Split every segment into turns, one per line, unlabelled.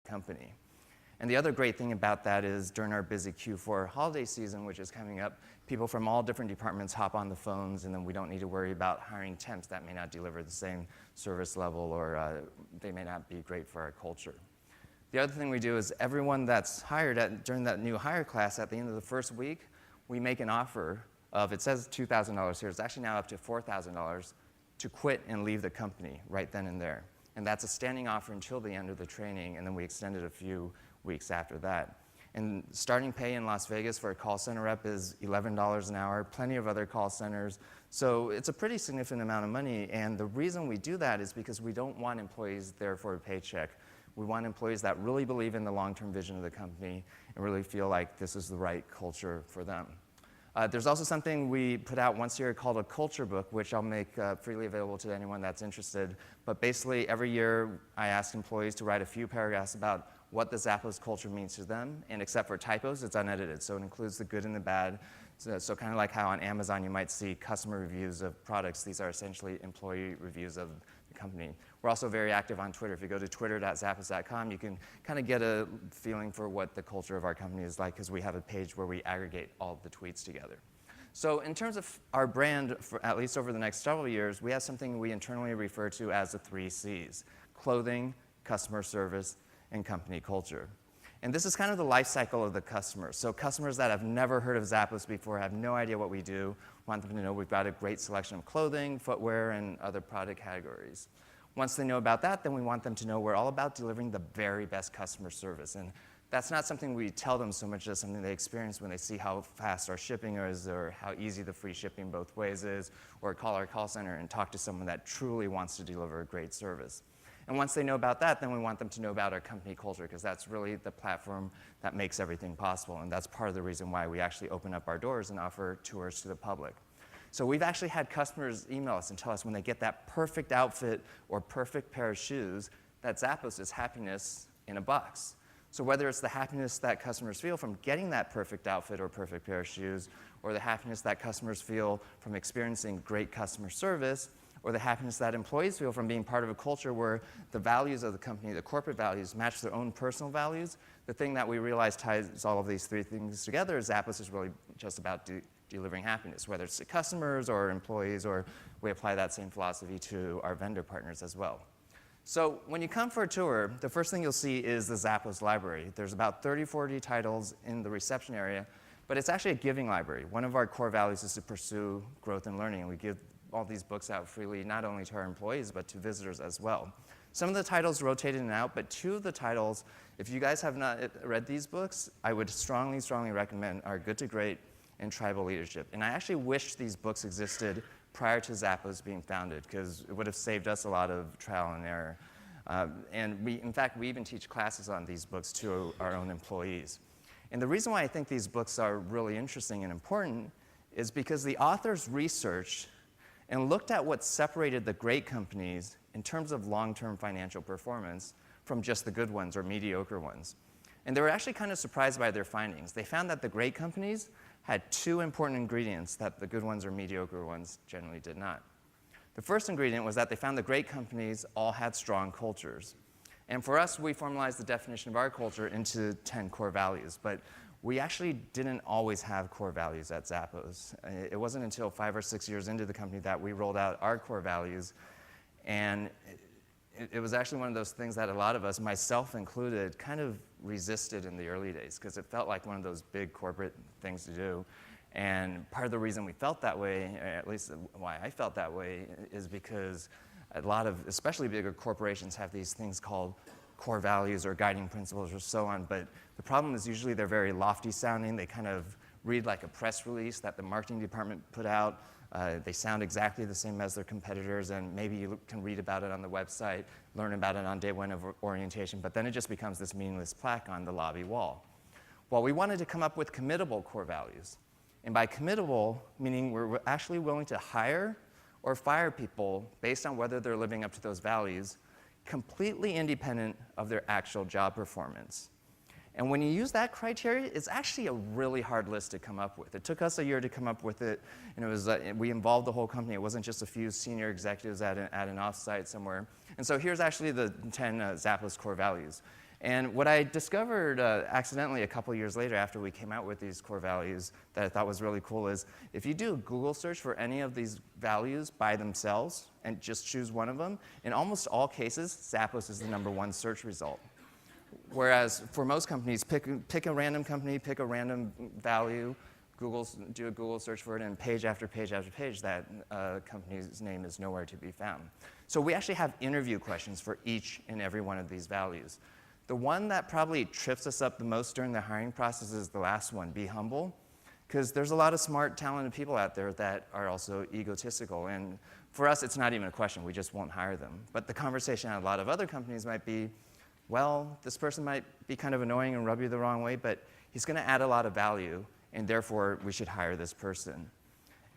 company. And the other great thing about that is during our busy Q4 holiday season, which is coming up, people from all different departments hop on the phones, and then we don't need to worry about hiring temps that may not deliver the same service level, or they may not be great for our culture. The other thing we do is everyone that's hired during that new hire class, at the end of the first week, we make an offer of, it says $2,000 here, it's actually now up to $4,000 to quit and leave the company right then and there. And that's a standing offer until the end of the training, and then we extend it a few weeks after that. And starting pay in Las Vegas for a call center rep is $11 an hour, plenty of other call centers. So it's a pretty significant amount of money, and the reason we do that is because we don't want employees there for a paycheck. We want employees that really believe in the long-term vision of the company and really feel like this is the right culture for them. There's also something we put out once a year called a culture book, which I'll make freely available to anyone that's interested. But basically, every year, I ask employees to write a few paragraphs about what the Zappos culture means to them, and except for typos, it's unedited. So it includes the good and the bad. So kind of like how on Amazon you might see customer reviews of products, these are essentially employee reviews of the company. We're also very active on Twitter. If you go to twitter.zappos.com, you can kind of get a feeling for what the culture of our company is like, because we have a page where we aggregate all of the tweets together. So in terms of our brand, for at least over the next several years, we have something we internally refer to as the 3 C's: clothing, customer service, and company culture. And this is kind of the life cycle of the customer. So customers that have never heard of Zappos before, have no idea what we do, want them to know we've got a great selection of clothing, footwear, and other product categories. Once they know about that, then we want them to know we're all about delivering the very best customer service. And that's not something we tell them so much as something they experience when they see how fast our shipping is, or how easy the free shipping both ways is, or call our call center and talk to someone that truly wants to deliver a great service. And once they know about that, then we want them to know about our company culture, because that's really the platform that makes everything possible. And that's part of the reason why we actually open up our doors and offer tours to the public. So we've actually had customers email us and tell us when they get that perfect outfit or perfect pair of shoes, that Zappos is happiness in a box. So whether it's the happiness that customers feel from getting that perfect outfit or perfect pair of shoes, or the happiness that customers feel from experiencing great customer service, or the happiness that employees feel from being part of a culture where the values of the company, the corporate values, match their own personal values, the thing that we realize ties all of these 3 things together is Zappos is really just about delivering happiness, whether it's to customers or employees, or we apply that same philosophy to our vendor partners as well. So when you come for a tour, the first thing you'll see is the Zappos library. There's about 30, 40 titles in the reception area, but it's actually a giving library. One of our core values is to pursue growth and learning, and we give all these books out freely, not only to our employees, but to visitors as well. Some of the titles rotate in and out, but 2 of the titles, if you guys have not read these books, I would strongly, strongly recommend are Good to Great and Tribal Leadership. And I actually wish these books existed prior to Zappos being founded, because it would have saved us a lot of trial and error. And in fact, we even teach classes on these books to our own employees. And the reason why I think these books are really interesting and important is because the authors researched and looked at what separated the great companies in terms of long-term financial performance from just the good ones or mediocre ones. And they were actually kind of surprised by their findings. They found that the great companies had 2 important ingredients that the good ones or mediocre ones generally did not. The first ingredient was that they found the great companies all had strong cultures. And for us, we formalized the definition of our culture into 10 core values. But we actually didn't always have core values at Zappos. It wasn't until 5 or 6 years into the company that we rolled out our core values. And it was actually one of those things that a lot of us, myself included, kind of resisted in the early days, because it felt like one of those big corporate things to do. And part of the reason we felt that way, or at least why I felt that way, is because a lot of, especially bigger corporations, have these things called core values or guiding principles or so on, but the problem is usually they're very lofty sounding. They kind of read like a press release that the marketing department put out. They sound exactly the same as their competitors, and maybe you can read about it on the website, learn about it on day 1 of orientation, but then it just becomes this meaningless plaque on the lobby wall. Well, we wanted to come up with committable core values. And by committable, meaning we're actually willing to hire or fire people based on whether they're living up to those values, completely independent of their actual job performance. And when you use that criteria, it's actually a really hard list to come up with. It took us a year to come up with it, and it was, we involved the whole company. It wasn't just a few senior executives at an offsite somewhere. And so here's actually the 10 Zappos core values. And what I discovered accidentally a couple years later after we came out with these core values that I thought was really cool is if you do a Google search for any of these values by themselves and just choose one of them, in almost all cases, Zappos is the #1 search result. Whereas for most companies, pick a random company, pick a random value, do a Google search for it, and page after page after page, that company's name is nowhere to be found. So we actually have interview questions for each and every one of these values. The one that probably trips us up the most during the hiring process is the last one, be humble, because there's a lot of smart, talented people out there that are also egotistical. And for us, it's not even a question. We just won't hire them. But the conversation at a lot of other companies might be, well, this person might be kind of annoying and rub you the wrong way, but he's going to add a lot of value, and therefore we should hire this person.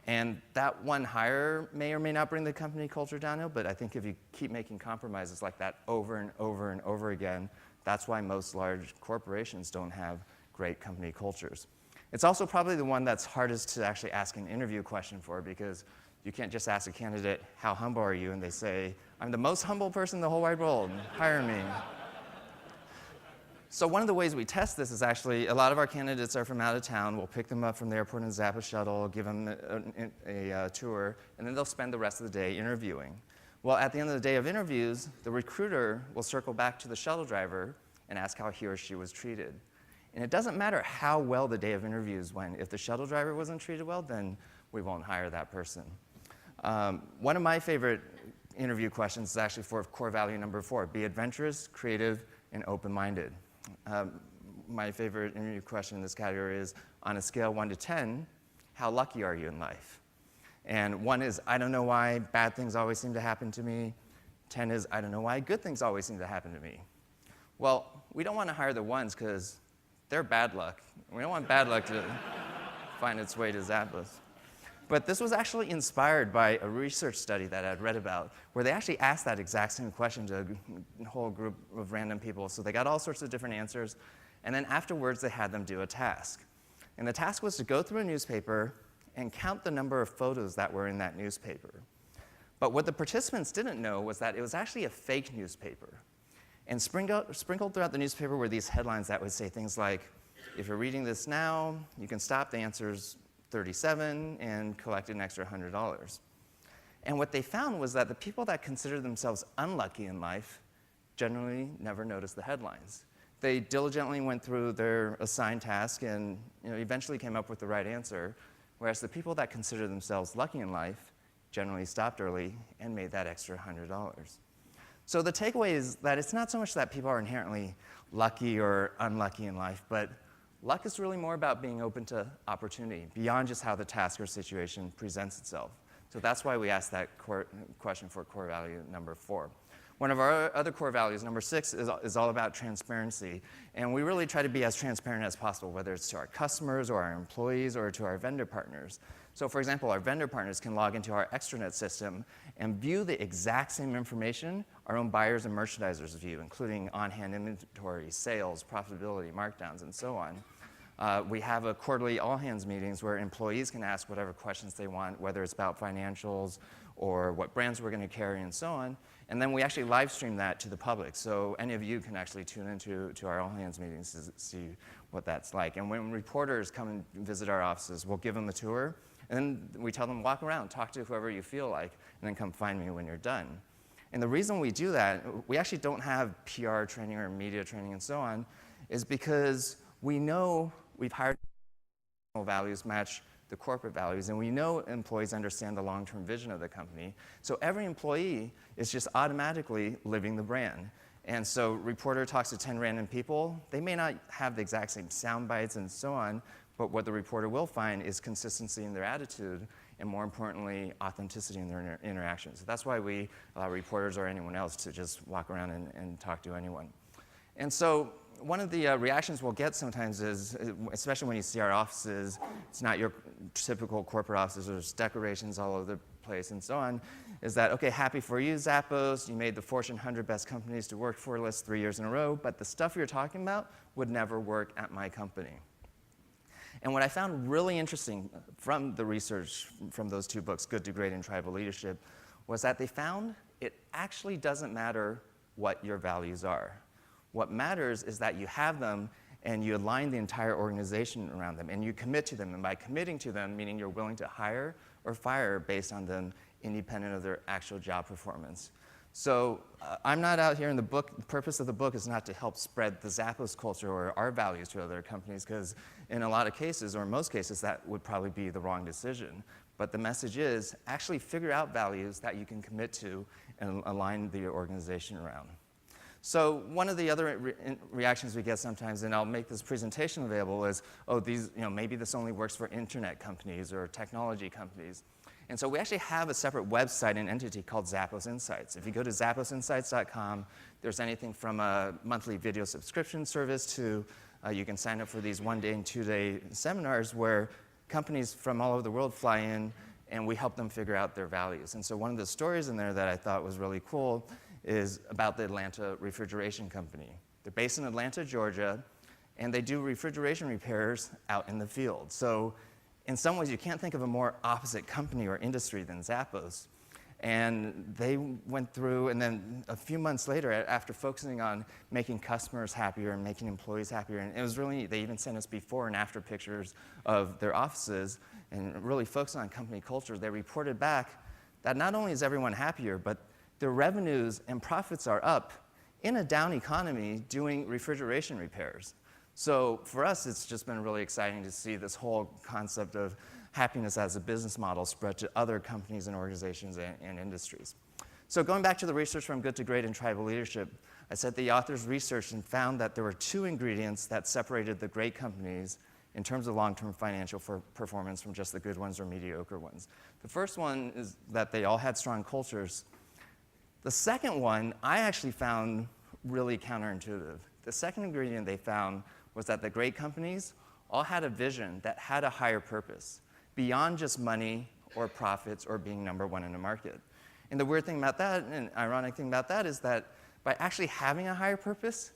And that one hire may or may not bring the company culture downhill, but I think if you keep making compromises like that over and over and over again, that's why most large corporations don't have great company cultures. It's also probably the one that's hardest to actually ask an interview question for, because you can't just ask a candidate, how humble are you? And they say, I'm the most humble person in the whole wide world, hire me. So one of the ways we test this is actually, a lot of our candidates are from out of town. We'll pick them up from the airport in a Zappos shuttle, give them a tour, and then they'll spend the rest of the day interviewing. Well, at the end of the day of interviews, the recruiter will circle back to the shuttle driver and ask how he or she was treated. And it doesn't matter how well the day of interviews went. If the shuttle driver wasn't treated well, then we won't hire that person. One of my favorite interview questions is actually for core value #4, be adventurous, creative, and open-minded. My favorite interview question in this category is, on a scale 1 to 10, how lucky are you in life? And 1 is, I don't know why bad things always seem to happen to me. 10 is, I don't know why good things always seem to happen to me. Well, we don't want to hire the ones because they're bad luck. We don't want bad luck to find its way to Zappos. But this was actually inspired by a research study that I'd read about, where they actually asked that exact same question to a whole group of random people. So they got all sorts of different answers, and then afterwards they had them do a task. And the task was to go through a newspaper and count the number of photos that were in that newspaper. But what the participants didn't know was that it was actually a fake newspaper. And sprinkled throughout the newspaper were these headlines that would say things like, if you're reading this now, you can stop, the answer's 37, and collect an extra $100. And what they found was that the people that considered themselves unlucky in life generally never noticed the headlines. They diligently went through their assigned task and eventually came up with the right answer, whereas the people that consider themselves lucky in life generally stopped early and made that extra $100. So the takeaway is that it's not so much that people are inherently lucky or unlucky in life, but luck is really more about being open to opportunity beyond just how the task or situation presents itself. So that's why we asked that question for core value #4. One of our other core values, #6, is all about transparency. And we really try to be as transparent as possible, whether it's to our customers or our employees or to our vendor partners. So for example, our vendor partners can log into our extranet system and view the exact same information our own buyers and merchandisers view, including on-hand inventory, sales, profitability, markdowns, and so on. We have a quarterly all-hands meetings where employees can ask whatever questions they want, whether it's about financials or what brands we're going to carry and so on. And then we actually live stream that to the public. So any of you can actually tune into our all-hands meetings to see what that's like. And when reporters come and visit our offices, we'll give them a tour. And then we tell them, walk around, talk to whoever you feel like, and then come find me when you're done. And the reason we do that, we actually don't have PR training or media training and so on, is because we know we've hired values match the corporate values, and we know employees understand the long-term vision of the company. So every employee is just automatically living the brand. And so reporter talks to 10 random people. They may not have the exact same sound bites and so on, but what the reporter will find is consistency in their attitude, and more importantly, authenticity in their interactions. So that's why we allow reporters or anyone else to just walk around and talk to anyone. And so one of the reactions we'll get sometimes is, especially when you see our offices, it's not your typical corporate offices, there's decorations all over the place and so on, is that, okay, happy for you, Zappos, you made the Fortune 100 best companies to work for list 3 years in a row, but the stuff you're talking about would never work at my company. And what I found really interesting from the research from those 2 books, Good to Great and Tribal Leadership, was that they found it actually doesn't matter what your values are. What matters is that you have them and you align the entire organization around them and you commit to them. And by committing to them, meaning you're willing to hire or fire based on them independent of their actual job performance. So I'm not out here in the book. The purpose of the book is not to help spread the Zappos culture or our values to other companies, because in a lot of cases, or most cases, that would probably be the wrong decision. But the message is actually figure out values that you can commit to and align the organization around. So one of the other reactions we get sometimes, and I'll make this presentation available, is, oh, maybe this only works for internet companies or technology companies. And so we actually have a separate website and entity called Zappos Insights. If you go to zapposinsights.com, there's anything from a monthly video subscription service to you can sign up for these 1-day and 2-day seminars where companies from all over the world fly in and we help them figure out their values. And so one of the stories in there that I thought was really cool is about the Atlanta Refrigeration Company. They're based in Atlanta, Georgia, and they do refrigeration repairs out in the field. So in some ways, you can't think of a more opposite company or industry than Zappos. And they went through, and then a few months later, after focusing on making customers happier and making employees happier, and it was really neat. They even sent us before and after pictures of their offices and really focused on company culture. They reported back that not only is everyone happier, but their revenues and profits are up in a down economy doing refrigeration repairs. So for us, it's just been really exciting to see this whole concept of happiness as a business model spread to other companies and organizations and industries. So going back to the research from Good to Great and Tribal Leadership, I said the authors researched and found that there were 2 ingredients that separated the great companies in terms of long-term financial performance from just the good ones or mediocre ones. The first one is that they all had strong cultures. The second one I actually found really counterintuitive. The second ingredient they found was that the great companies all had a vision that had a higher purpose, beyond just money or profits or being number one in a market. And the weird thing about that, and ironic thing about that, is that by actually having a higher purpose,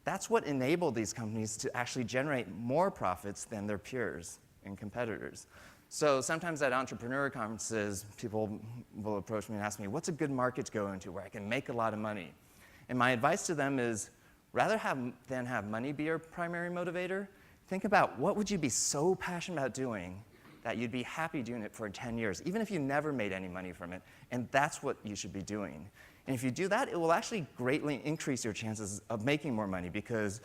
that's what enabled these companies to actually generate more profits than their peers and competitors. So sometimes at entrepreneur conferences, people will approach me and ask me, what's a good market to go into where I can make a lot of money? And my advice to them is, rather than have money be your primary motivator, think about what would you be so passionate about doing that you'd be happy doing it for 10 years, even if you never made any money from it, and that's what you should be doing. And if you do that, it will actually greatly increase your chances of making more money, because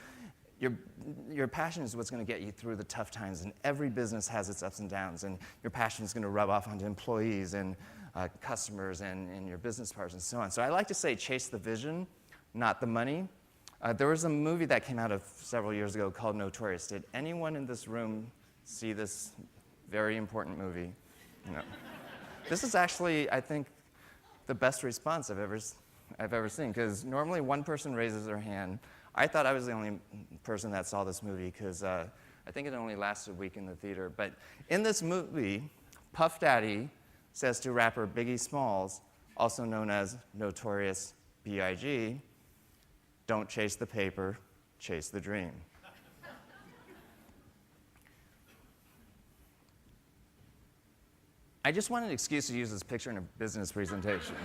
your passion is what's going to get you through the tough times, and every business has its ups and downs, and your passion is going to rub off onto employees and customers and your business partners and so on. So I like to say chase the vision, not the money. There was a movie that came out several years ago called Notorious. Did anyone in this room see this very important movie? No. This is actually, I think, the best response I've ever seen, because normally one person raises their hand. I thought I was the only person that saw this movie because I think it only lasted a week in the theater. But in this movie, Puff Daddy says to rapper Biggie Smalls, also known as Notorious B.I.G., "Don't chase the paper, chase the dream." I just wanted an excuse to use this picture in a business presentation.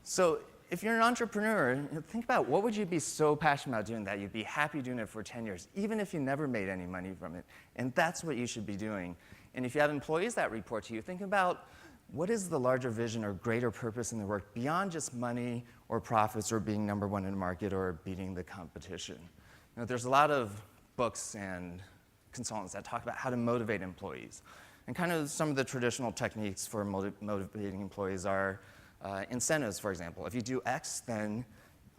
So if you're an entrepreneur, think about what would you be so passionate about doing that you'd be happy doing it for 10 years, even if you never made any money from it. And that's what you should be doing. And if you have employees that report to you, think about what is the larger vision or greater purpose in the work beyond just money or profits or being number one in the market or beating the competition. There's a lot of books and consultants that talk about how to motivate employees. And kind of some of the traditional techniques for motivating employees are incentives, for example. If you do X, then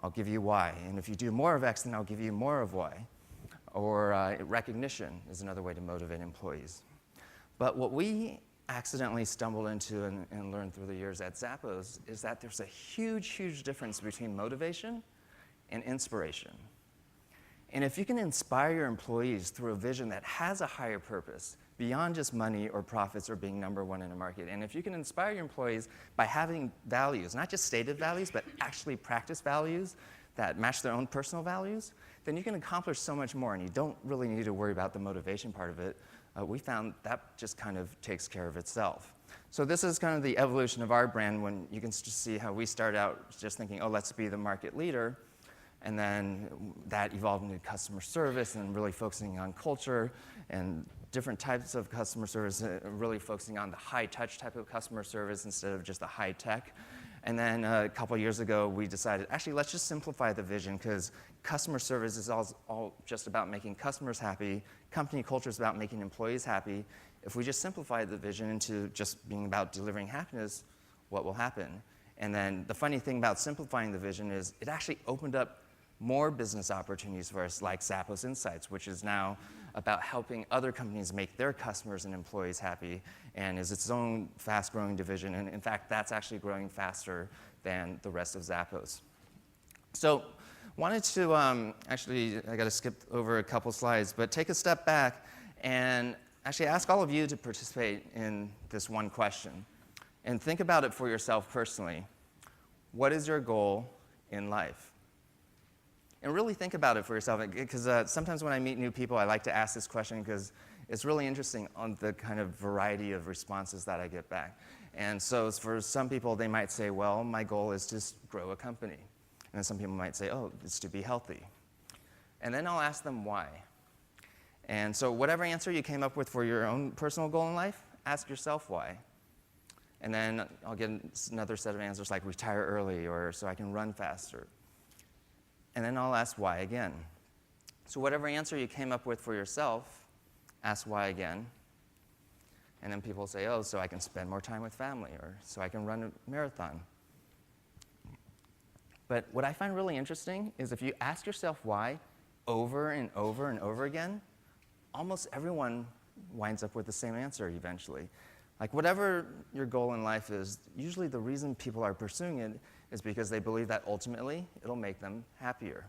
I'll give you Y. And if you do more of X, then I'll give you more of Y. Or recognition is another way to motivate employees. But what we accidentally stumbled into and learned through the years at Zappos is that there's a huge, huge difference between motivation and inspiration. And if you can inspire your employees through a vision that has a higher purpose, beyond just money or profits or being number one in a market, and if you can inspire your employees by having values, not just stated values, but actually practice values that match their own personal values, then you can accomplish so much more, and you don't really need to worry about the motivation part of it. We found that just kind of takes care of itself. So this is kind of the evolution of our brand when you can just see how we start out just thinking, oh, let's be the market leader. And then that evolved into customer service and really focusing on culture and different types of customer service, really focusing on the high-touch type of customer service instead of just the high-tech. And then a couple years ago, we decided, actually, let's just simplify the vision because customer service is all just about making customers happy. Company culture is about making employees happy. If we just simplify the vision into just being about delivering happiness, what will happen? And then the funny thing about simplifying the vision is it actually opened up more business opportunities for us, like Zappos Insights, which is now about helping other companies make their customers and employees happy, and is its own fast-growing division. And in fact, that's actually growing faster than the rest of Zappos. So wanted to, actually, I got to skip over a couple slides, but take a step back and actually ask all of you to participate in this one question. And think about it for yourself personally. What is your goal in life? And really think about it for yourself, because sometimes when I meet new people, I like to ask this question because it's really interesting on the kind of variety of responses that I get back. And so for some people, they might say, well, my goal is to grow a company. And then some people might say, oh, it's to be healthy. And then I'll ask them why. And so whatever answer you came up with for your own personal goal in life, ask yourself why. And then I'll get another set of answers like retire early or so I can run faster. And then I'll ask why again. So whatever answer you came up with for yourself, ask why again. And then people say, oh, so I can spend more time with family, or so I can run a marathon. But what I find really interesting is if you ask yourself why over and over and over again, almost everyone winds up with the same answer eventually. Like whatever your goal in life is, usually the reason people are pursuing it is because they believe that ultimately it'll make them happier.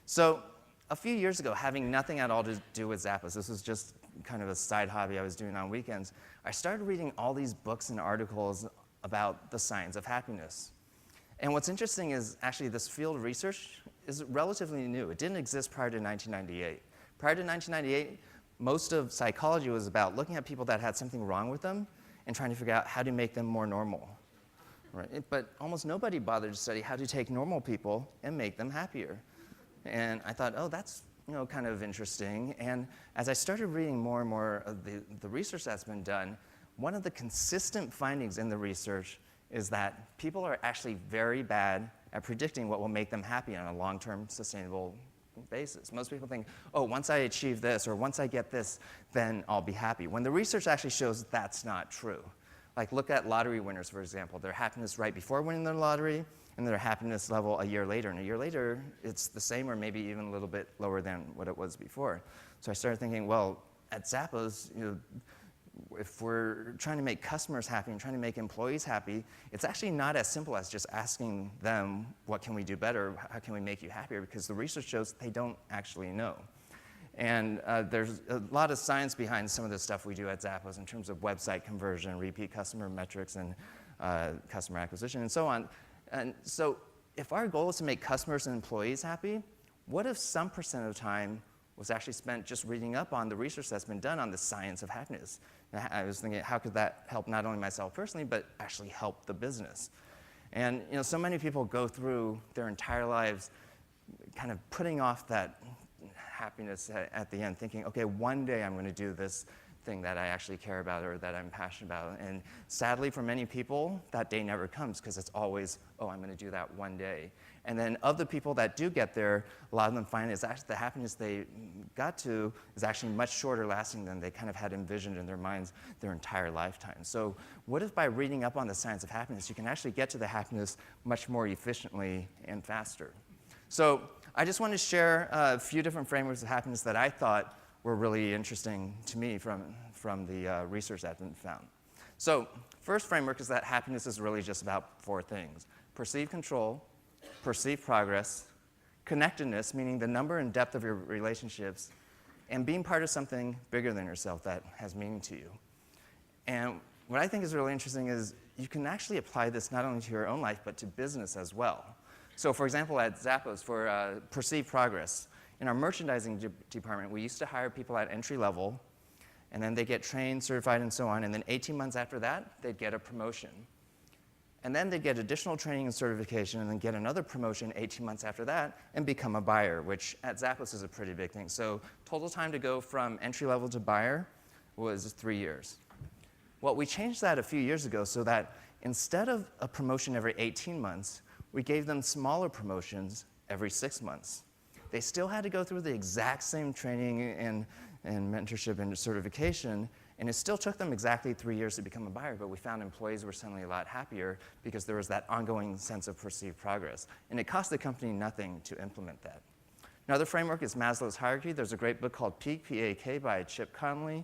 So a few years ago, having nothing at all to do with Zappos, this was just kind of a side hobby I was doing on weekends, I started reading all these books and articles about the science of happiness. And what's interesting is actually this field of research is relatively new. It didn't exist prior to 1998. Prior to 1998, most of psychology was about looking at people that had something wrong with them and trying to figure out how to make them more normal. Right? But almost nobody bothered to study how to take normal people and make them happier. And I thought, oh, that's kind of interesting. And as I started reading more and more of the research that's been done, one of the consistent findings in the research is that people are actually very bad at predicting what will make them happy on a long-term sustainable basis. Most people think, oh, once I achieve this or once I get this, then I'll be happy. When the research actually shows that's not true. Like look at lottery winners, for example. Their happiness right before winning the lottery and their happiness level a year later. And a year later, it's the same or maybe even a little bit lower than what it was before. So I started thinking, well, at Zappos, if we're trying to make customers happy and trying to make employees happy, it's actually not as simple as just asking them, what can we do better? How can we make you happier? Because the research shows they don't actually know. And there's a lot of science behind some of the stuff we do at Zappos in terms of website conversion, repeat customer metrics, and customer acquisition, and so on. And so if our goal is to make customers and employees happy, what if some percent of the time was actually spent just reading up on the research that's been done on the science of happiness? And I was thinking, how could that help not only myself personally, but actually help the business? And so many people go through their entire lives kind of putting off that happiness at the end, thinking, okay, one day I'm going to do this thing that I actually care about or that I'm passionate about. And sadly, for many people, that day never comes because it's always, oh, I'm going to do that one day. And then of the people that do get there, a lot of them find is actually the happiness they got to is actually much shorter lasting than they kind of had envisioned in their minds their entire lifetime. So what if by reading up on the science of happiness, you can actually get to the happiness much more efficiently and faster? So I just want to share a few different frameworks of happiness that I thought were really interesting to me from the research that's been found. So first framework is that happiness is really just about four things: perceived control, perceived progress, connectedness, meaning the number and depth of your relationships, and being part of something bigger than yourself that has meaning to you. And what I think is really interesting is you can actually apply this not only to your own life, but to business as well. So for example, at Zappos, for perceived progress, in our merchandising department, we used to hire people at entry level, and then they get trained, certified, and so on, and then 18 months after that, they'd get a promotion. And then they'd get additional training and certification, and then get another promotion 18 months after that, and become a buyer, which at Zappos is a pretty big thing. So total time to go from entry level to buyer was 3 years. Well, we changed that a few years ago so that instead of a promotion every 18 months, we gave them smaller promotions every 6 months. They still had to go through the exact same training and mentorship and certification, and it still took them exactly 3 years to become a buyer, but we found employees were suddenly a lot happier because there was that ongoing sense of perceived progress. And it cost the company nothing to implement that. Another framework is Maslow's hierarchy. There's a great book called Peak, P-A-K, by Chip Conley.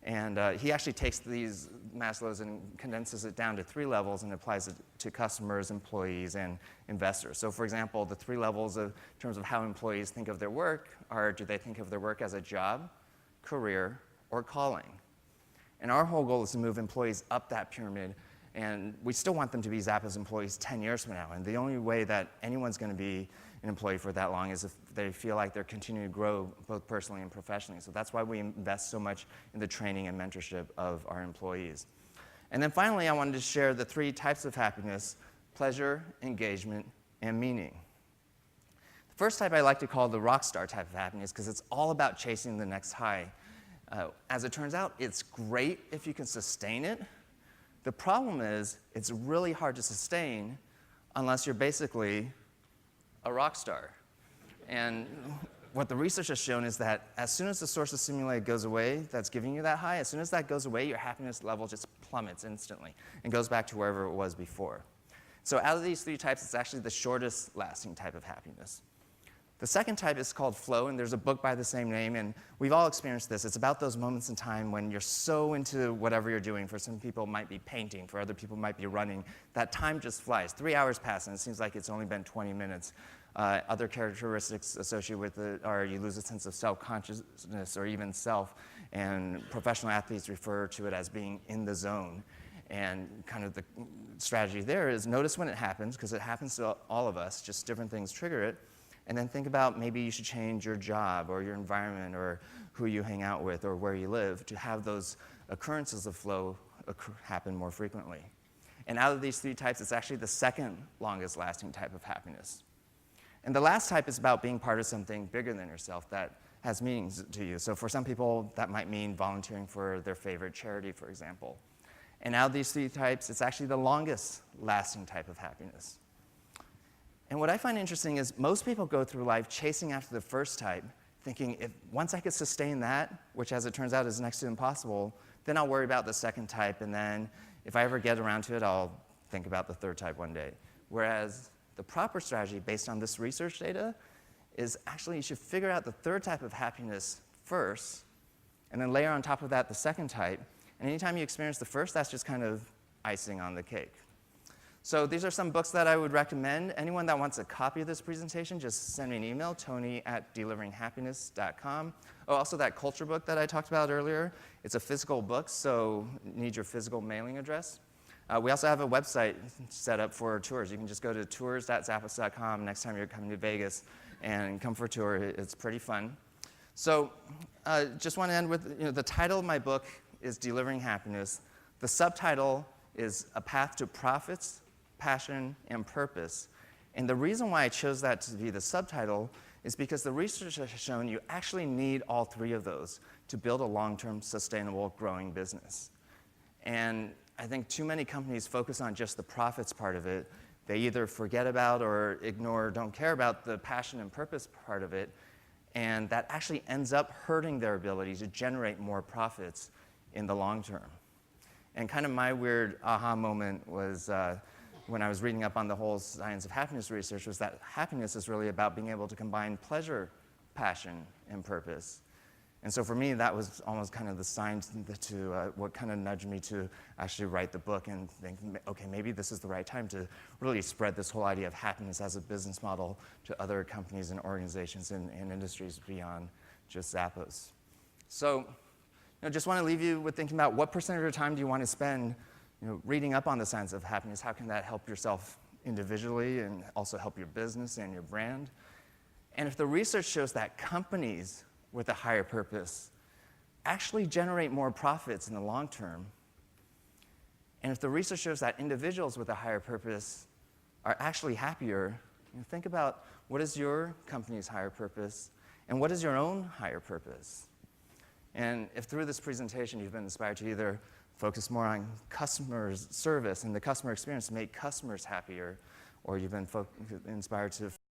And he actually takes these Maslow's and condenses it down to 3 levels and applies it to customers, employees, and investors. So for example, the 3 levels in terms of how employees think of their work are, do they think of their work as a job, career, or calling? And our whole goal is to move employees up that pyramid, and we still want them to be Zappos employees 10 years from now. And the only way that anyone's going to be an employee for that long is if they feel like they're continuing to grow both personally and professionally. So that's why we invest so much in the training and mentorship of our employees. And then finally, I wanted to share the 3 types of happiness: pleasure, engagement, and meaning. The first type I like to call the rock star type of happiness because it's all about chasing the next high. As it turns out, it's great if you can sustain it. The problem is it's really hard to sustain unless you're basically a rock star. And what the research has shown is that as soon as the source of stimuli goes away that's giving you that high, as soon as that goes away, your happiness level just plummets instantly and goes back to wherever it was before. So out of these 3 types, it's actually the shortest lasting type of happiness. The second type is called flow, and there's a book by the same name, and we've all experienced this. It's about those moments in time when you're so into whatever you're doing. For some people, it might be painting. For other people, it might be running. That time just flies. 3 hours pass, and it seems like it's only been 20 minutes. Other characteristics associated with it are you lose a sense of self-consciousness or even self, and professional athletes refer to it as being in the zone. And kind of the strategy there is notice when it happens, because it happens to all of us, just different things trigger it. And then think about maybe you should change your job or your environment or who you hang out with or where you live to have those occurrences of flow happen more frequently. And out of these 3 types, it's actually the second longest lasting type of happiness. And the last type is about being part of something bigger than yourself that has meanings to you. So for some people, that might mean volunteering for their favorite charity, for example. And out of these 3 types, it's actually the longest lasting type of happiness. And what I find interesting is most people go through life chasing after the first type, thinking if once I could sustain that, which as it turns out is next to impossible, then I'll worry about the second type, and then if I ever get around to it, I'll think about the third type one day. Whereas the proper strategy based on this research data is actually you should figure out the third type of happiness first, and then layer on top of that the second type. And anytime you experience the first, that's just kind of icing on the cake. So these are some books that I would recommend. Anyone that wants a copy of this presentation, just send me an email, tony@deliveringhappiness.com. Oh, also that culture book that I talked about earlier, it's a physical book, so you need your physical mailing address. We also have a website set up for tours. You can just go to tours.zappos.com next time you're coming to Vegas and come for a tour. It's pretty fun. So just want to end with, the title of my book is Delivering Happiness. The subtitle is A Path to Profits, Passion, and Purpose. And the reason why I chose that to be the subtitle is because the research has shown you actually need all 3 of those to build a long-term, sustainable, growing business. And I think too many companies focus on just the profits part of it. They either forget about or ignore or don't care about the passion and purpose part of it, and that actually ends up hurting their ability to generate more profits in the long term. And kind of my weird aha moment was when I was reading up on the whole science of happiness research, was that happiness is really about being able to combine pleasure, passion, and purpose. And so for me, that was almost kind of the sign to what kind of nudged me to actually write the book and think, okay, maybe this is the right time to really spread this whole idea of happiness as a business model to other companies and organizations and industries beyond just Zappos. So just want to leave you with thinking about what percent of your time do you want to spend reading up on the science of happiness. How can that help yourself individually and also help your business and your brand? And if the research shows that companies with a higher purpose actually generate more profits in the long term. And if the research shows that individuals with a higher purpose are actually happier, think about what is your company's higher purpose and what is your own higher purpose. And if through this presentation you've been inspired to either focus more on customer service and the customer experience to make customers happier, or you've been inspired to